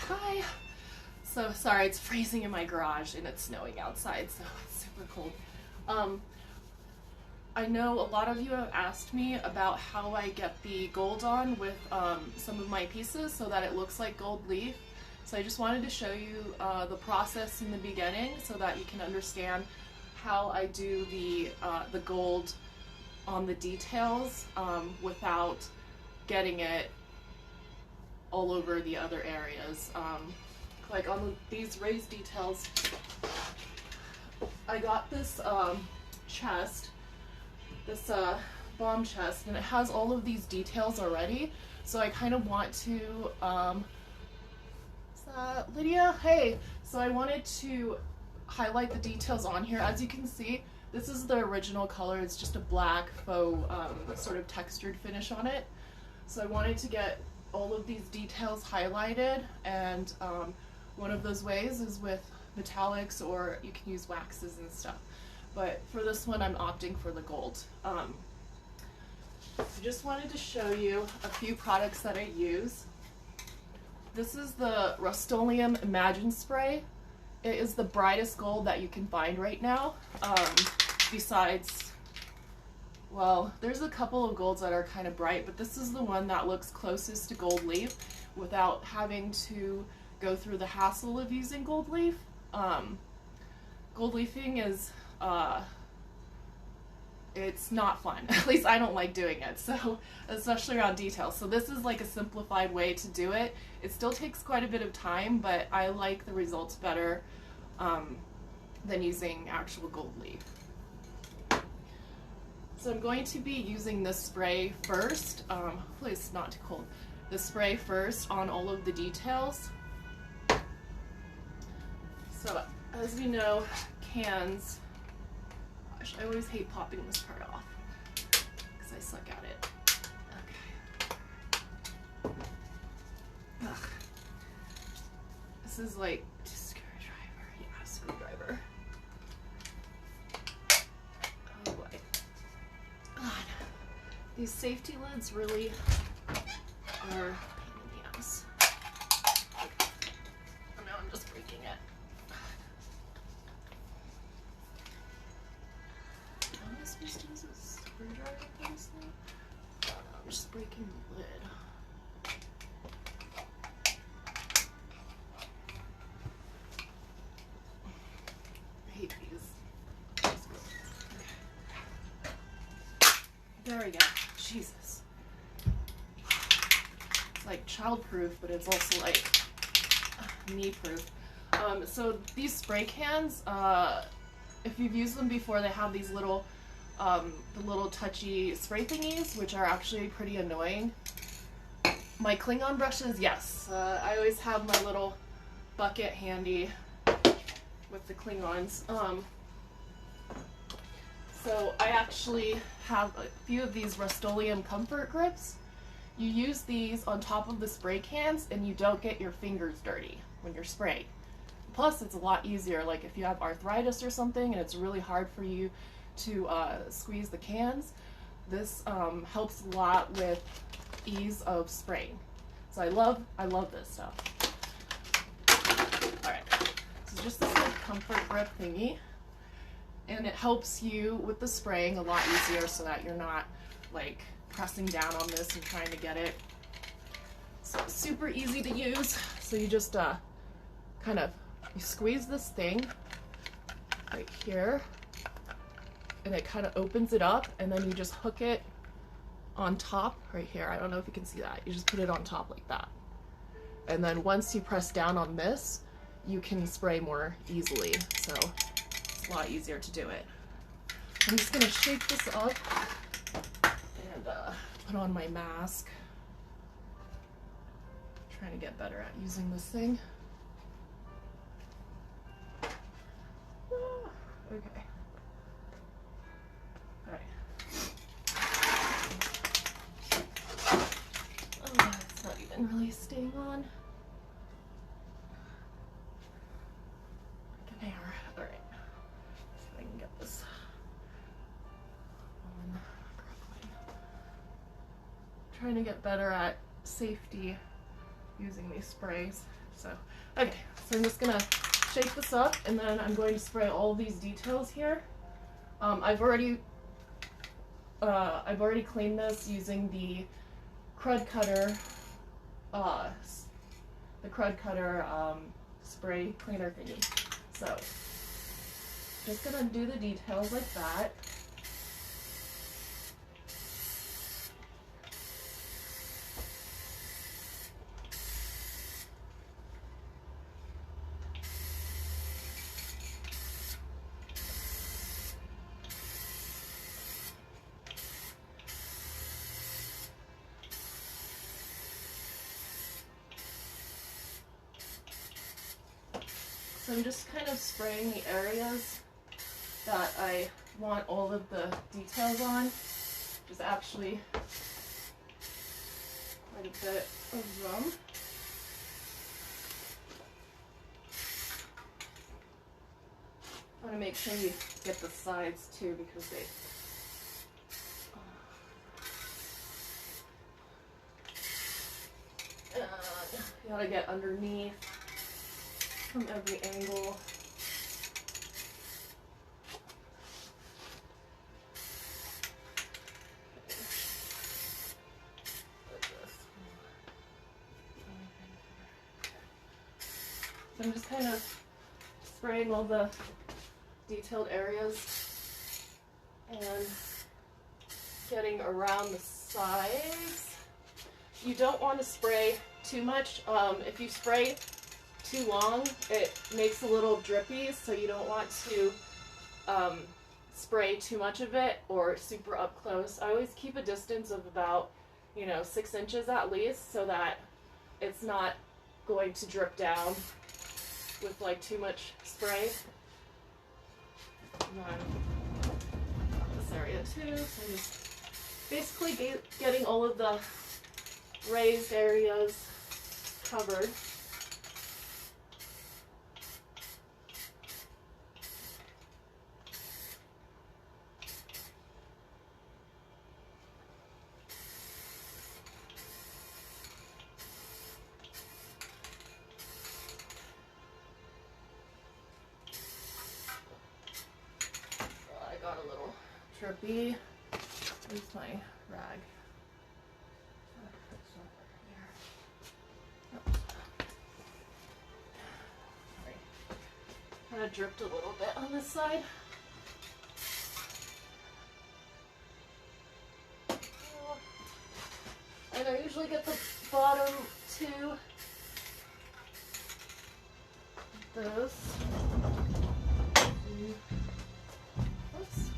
Hi. So sorry, it's freezing in my garage and it's snowing outside, so it's super cold. I know a lot of you have asked me about how I get the gold on with some of my pieces so that it looks like gold leaf. So I just wanted to show you the process in the beginning so that you can understand how I do the gold on the details without getting it all over the other areas. Like on these raised details, I got this chest, this bomb chest, and it has all of these details already. So I kind of want to, is that Lydia? Hey! So I wanted to highlight the details on here. As you can see, this is the original color. It's just a black faux sort of textured finish on it. So I wanted to get all of these details highlighted, and one of those ways is with metallics, or you can use waxes and stuff. But for this one, I'm opting for the gold. I just wanted to show you a few products that I use. This is the Rustoleum Imagine Spray. It is the brightest gold that you can find right now. Besides, well, there's a couple of golds that are kind of bright, but this is the one that looks closest to gold leaf without having to go through the hassle of using gold leaf. Gold leafing is, it's not fun. At least I don't like doing it, so especially around details. So this is like a simplified way to do it. It still takes quite a bit of time, but I like the results better than using actual gold leaf. So I'm going to be using this spray first. Hopefully it's not too cold. The spray first on all of the details. So as you know, cans, gosh, I always hate popping this part off because I suck at it. Okay. Ugh. This is like a screwdriver. Yeah, screwdriver. Oh boy. God. These safety lids really are a pain in the ass. Okay. Oh no, I'm just breaking it. How am I supposed to use a screwdriver for this thing? Oh no, I'm just breaking the lid. I hate these. Okay. There we go. Jesus. It's like child-proof, but it's also like knee-proof. So these spray cans, if you've used them before, they have these little, the little touchy spray thingies, which are actually pretty annoying. My Klingon brushes, yes. I always have my little bucket handy with the Klingons. So I actually have a few of these Rustoleum comfort grips. You use these on top of the spray cans and you don't get your fingers dirty when you're spraying. Plus it's a lot easier, like if you have arthritis or something and it's really hard for you to squeeze the cans, this helps a lot with ease of spraying. So I love this stuff. Alright, so just this like comfort grip thingy. And it helps you with the spraying a lot easier so that you're not like pressing down on this and trying to get it. So it's super easy to use. So you just kind of, you squeeze this thing right here and it kind of opens it up, and then you just hook it on top right here. I don't know if you can see that. You just put it on top like that. And then once you press down on this, you can spray more easily. So a lot easier to do it. I'm just gonna shake this up and put on my mask. I'm trying to get better at using this thing. Okay. Alright. Oh, it's not even really staying on. Like an air. Alright. I can get this on correctly. Trying to get better at safety using these sprays. So, okay, so I'm just gonna shake this up, and then I'm going to spray all these details here. I've already cleaned this using the Crud Cutter, spray cleaner thingy. So, just gonna do the details like that. So I'm just kind of spraying the areas that I want all of the details on. There's actually quite a bit of them. I want to make sure you get the sides too, because they you gotta get underneath from every angle. So I'm just kind of spraying all the detailed areas and getting around the sides. You don't want to spray too much. If you spray too long, it makes a little drippy, so you don't want to spray too much of it or super up close. I always keep a distance of about, 6 inches at least, so that it's not going to drip down with like too much spray. And then this area too, so I'm just basically getting all of the raised areas covered. Drippy. Where's my rag? Sorry. Kind of dripped a little bit on this side. And I usually get the bottom too. Like this. Oops.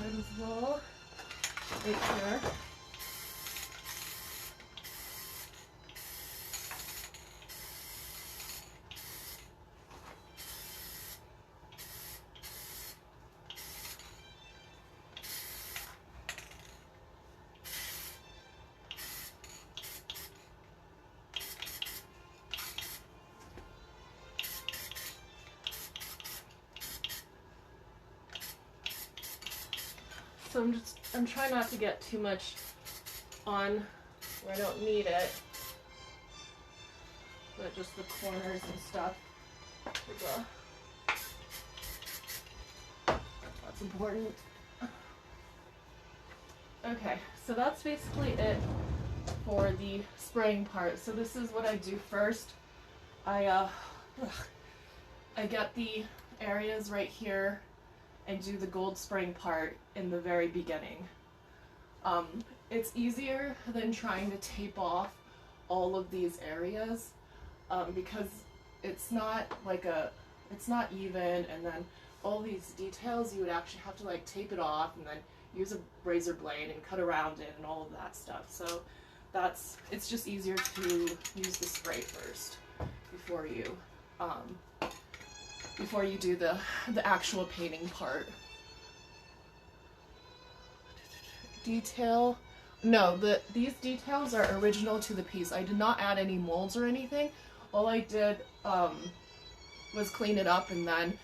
As well, right here. So I'm trying not to get too much on where I don't need it, but just the corners and stuff. That's important. Okay, so that's basically it for the spraying part. So this is what I do first. I get the areas right here and do the gold spraying part in the very beginning. It's easier than trying to tape off all of these areas because it's not even, and then all these details you would actually have to like tape it off and then use a razor blade and cut around it and all of that stuff. So it's just easier to use the spray first before you do the actual painting part. Detail. No, these details are original to the piece. I did not add any molds or anything. All I did was clean it up, and then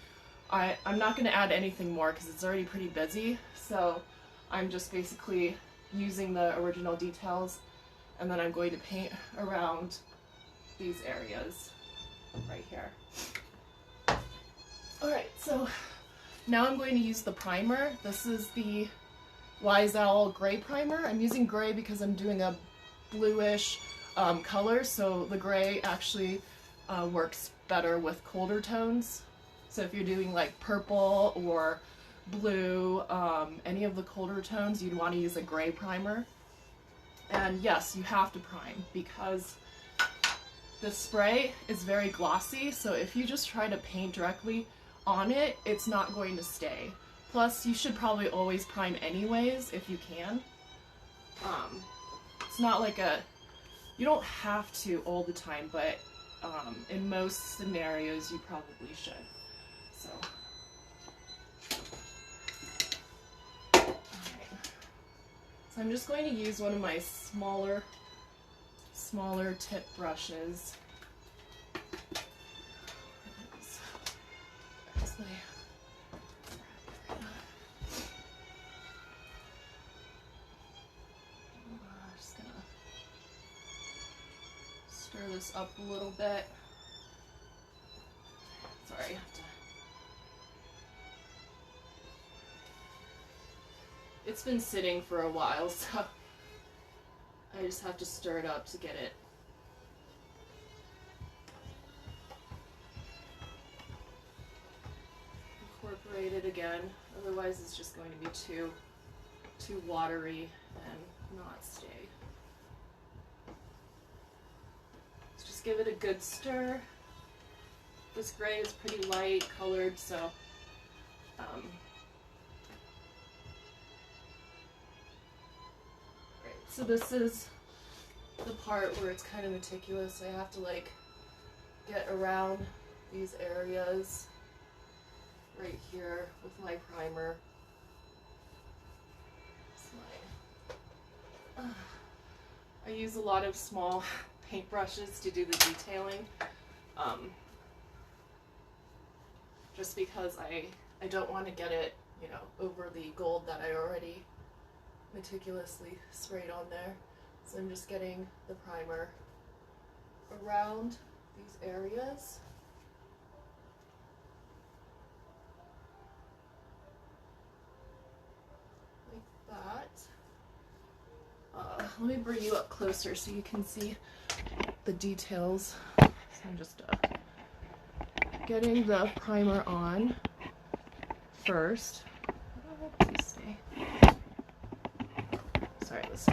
I'm not going to add anything more because it's already pretty busy. So I'm just basically using the original details, and then I'm going to paint around these areas right here. Alright, so now I'm going to use the primer. This is the Wise Owl Gray Primer. I'm using gray because I'm doing a bluish color, so the gray actually works better with colder tones. So if you're doing like purple or blue, any of the colder tones, you'd want to use a gray primer. And yes, you have to prime because the spray is very glossy, so if you just try to paint directly on it, it's not going to stay. Plus, you should probably always prime anyways if you can. It's not like you don't have to all the time, but in most scenarios you probably should. So, alright. So I'm just going to use one of my smaller tip brushes. Just gonna stir this up a little bit. Sorry, I have to. It's been sitting for a while, so I just have to stir it up to get it. Incorporate it again, otherwise it's just going to be too watery and not stay. Let's just give it a good stir. This gray is pretty light colored, so so this is the part where it's kind of meticulous. I have to like get around these areas right here with my primer. I use a lot of small paintbrushes to do the detailing, just because I don't want to get it, you know, over the gold that I already meticulously sprayed on there. So I'm just getting the primer around these areas. Like that. Let me bring you up closer so you can see the details. So I'm just getting the primer on first. Please stay. Sorry, this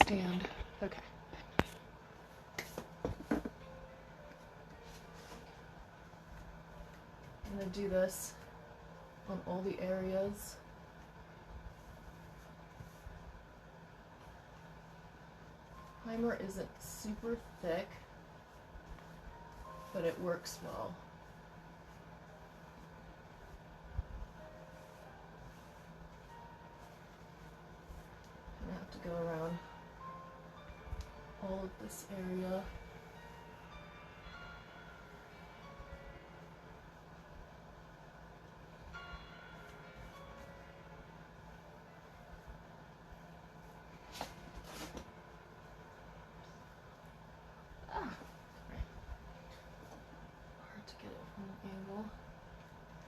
stand. Okay. I'm going to do this on all the areas. Primer isn't super thick, but it works well. I have to go around all of this area.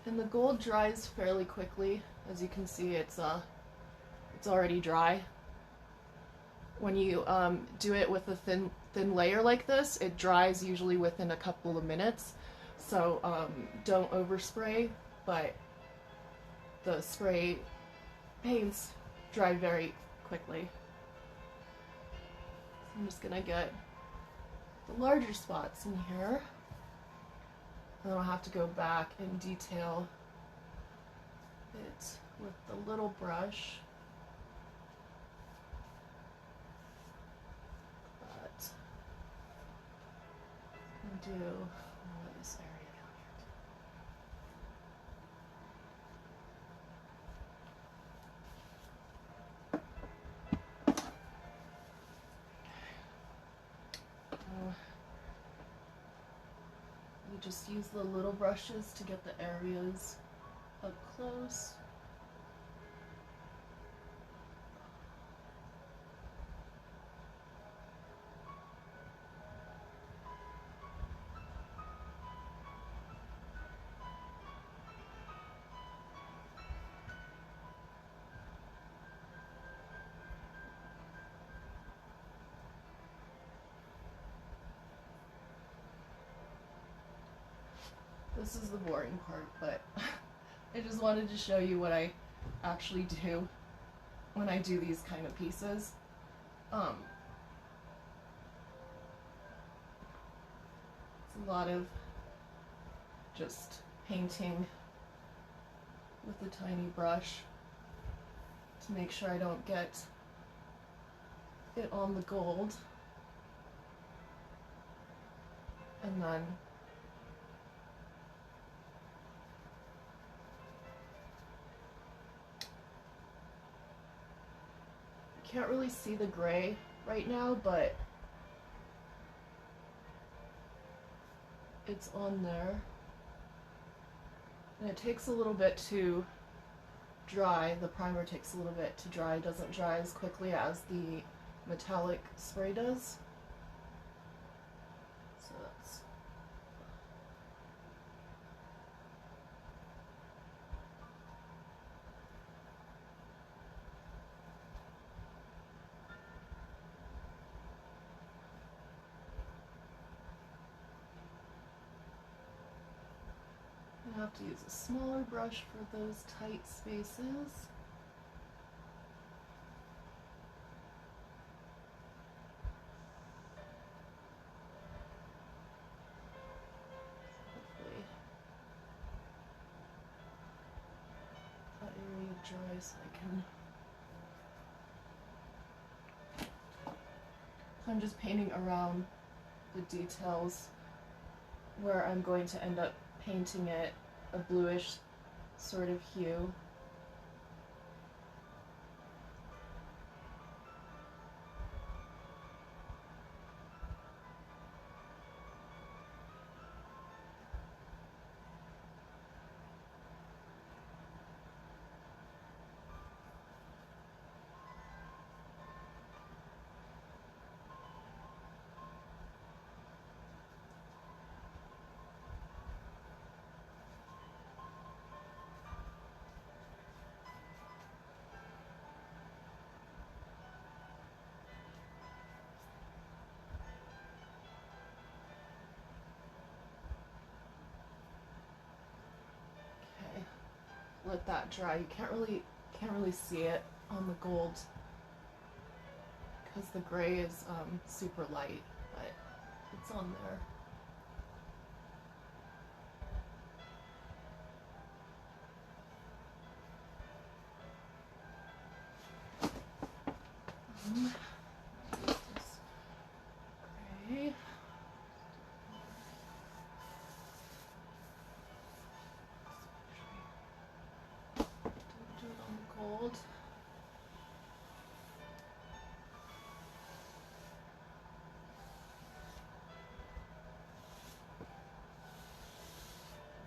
And the gold dries fairly quickly. As you can see, it's already dry. When you do it with a thin layer like this, it dries usually within a couple of minutes. So don't overspray, but the spray paints dry very quickly. So I'm just gonna get the larger spots in here. And then I'll have to go back and detail it with the little brush. But I'll do all of this area down here. just use the little brushes to get the areas up close. This is the boring part, but I just wanted to show you what I actually do when I do these kind of pieces. It's a lot of just painting with a tiny brush to make sure I don't get it on the gold. And then you can't really see the gray right now, but it's on there. And it takes a little bit to dry. The primer takes a little bit to dry. It doesn't dry as quickly as the metallic spray does. So that's... I have to use a smaller brush for those tight spaces. Hopefully that area dries so I can... I'm just painting around the details where I'm going to end up painting it a bluish sort of hue. Let that dry. You can't really see it on the gold because the gray is super light, but it's on there.